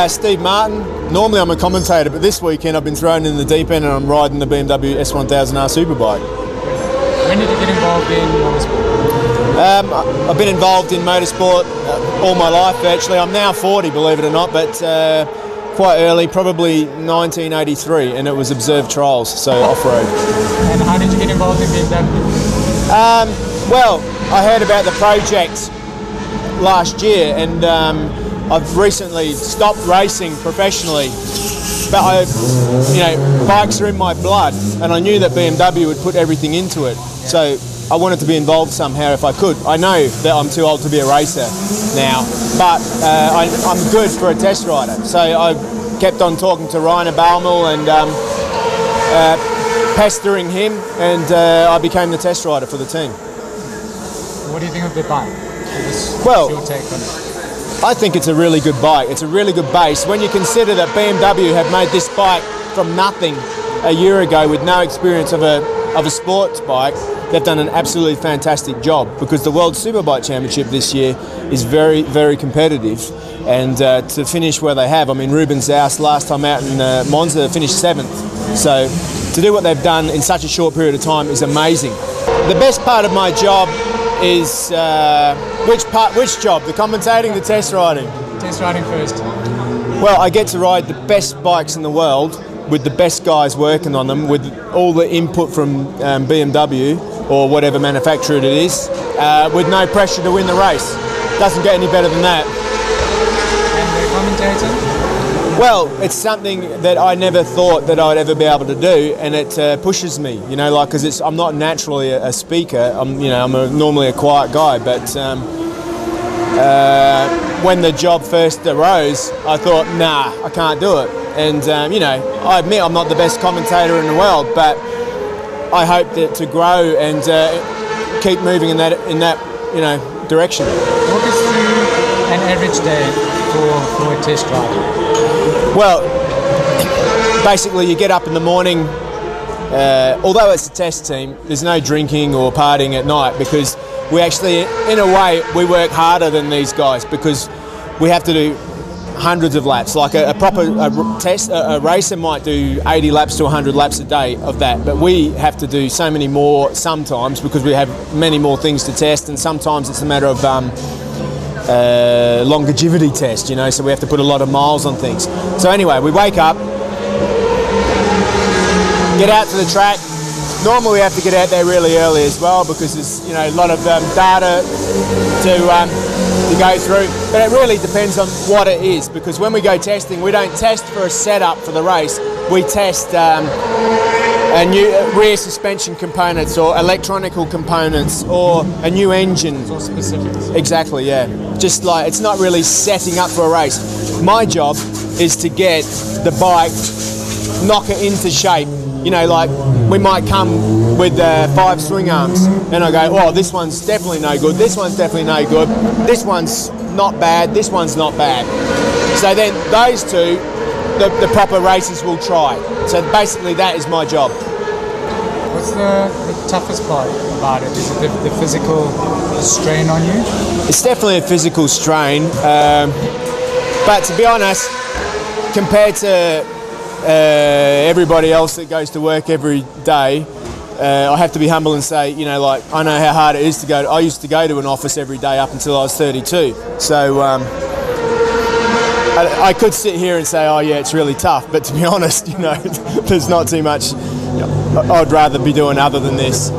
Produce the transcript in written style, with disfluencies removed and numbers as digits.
Steve Martin. Normally I'm a commentator, but this weekend I've been thrown in the deep end and I'm riding the BMW S1000R Superbike. When did you get involved in motorsport? I've been involved in motorsport all my life virtually. I'm now 40, believe it or not, but quite early, probably 1983, and it was observed trials, so off-road. And how did you get involved in BMW? Well, I heard about the project last year, and I've recently stopped racing professionally, but bikes are in my blood, and I knew that BMW would put everything into it. So I wanted to be involved somehow if I could. I know that I'm too old to be a racer now, but I'm good for a test rider. So I kept on talking to Rainer Balmel and pestering him, and I became the test rider for the team. What do you think of the bike? Well, your take on it? I think it's a really good bike. It's a really good base. When you consider that BMW have made this bike from nothing a year ago with no experience of a sports bike, they've done an absolutely fantastic job, because the World Superbike Championship this year is very, very competitive. And to finish where they have, I mean, Ruben Zaus last time out in Monza finished 7th. So to do what they've done in such a short period of time is amazing. The best part of my job is which job? The commentating, the test riding? Test riding first. Well, I get to ride the best bikes in the world with the best guys working on them, with all the input from BMW or whatever manufacturer it is, with no pressure to win the race. Doesn't get any better than that. And the commentator? Well, it's something that I never thought that I'd ever be able to do, and it pushes me, because I'm not naturally a speaker. I'm normally a quiet guy, but when the job first arose, I thought, nah, I can't do it. And I admit I'm not the best commentator in the world, but I hope that to grow and keep moving in that direction. Walk us through an average day for a test ride. Well, basically you get up in the morning, although it's a test team, there's no drinking or partying at night, because we actually, in a way, we work harder than these guys, because we have to do hundreds of laps. Like a racer might do 80 laps to 100 laps a day of that, but we have to do so many more sometimes, because we have many more things to test, and sometimes it's a matter of longevity test, so we have to put a lot of miles on things. So anyway, we wake up, get out to the track. Normally we have to get out there really early as well, because there's a lot of data to go through, but it really depends on what it is, because when we go testing, we don't test for a setup for the race. We test a new rear suspension components, or electronical components, or a new engine. It's all specifics. Exactly, yeah. Just like, it's not really setting up for a race. My job is to get the bike, knock it into shape. Like we might come with 5 swing arms, and I go, oh, this one's definitely no good, this one's definitely no good, this one's not bad, this one's not bad. So then those two, the proper racers will try. So basically that is my job. What's the toughest part about it? Is it the physical strain on you? It's definitely a physical strain, but to be honest, compared to everybody else that goes to work every day, I have to be humble and say, I know how hard it is to go. I used to go to an office every day up until I was 32. So I could sit here and say, oh yeah, it's really tough. But to be honest, there's not too much I'd rather be doing other than this.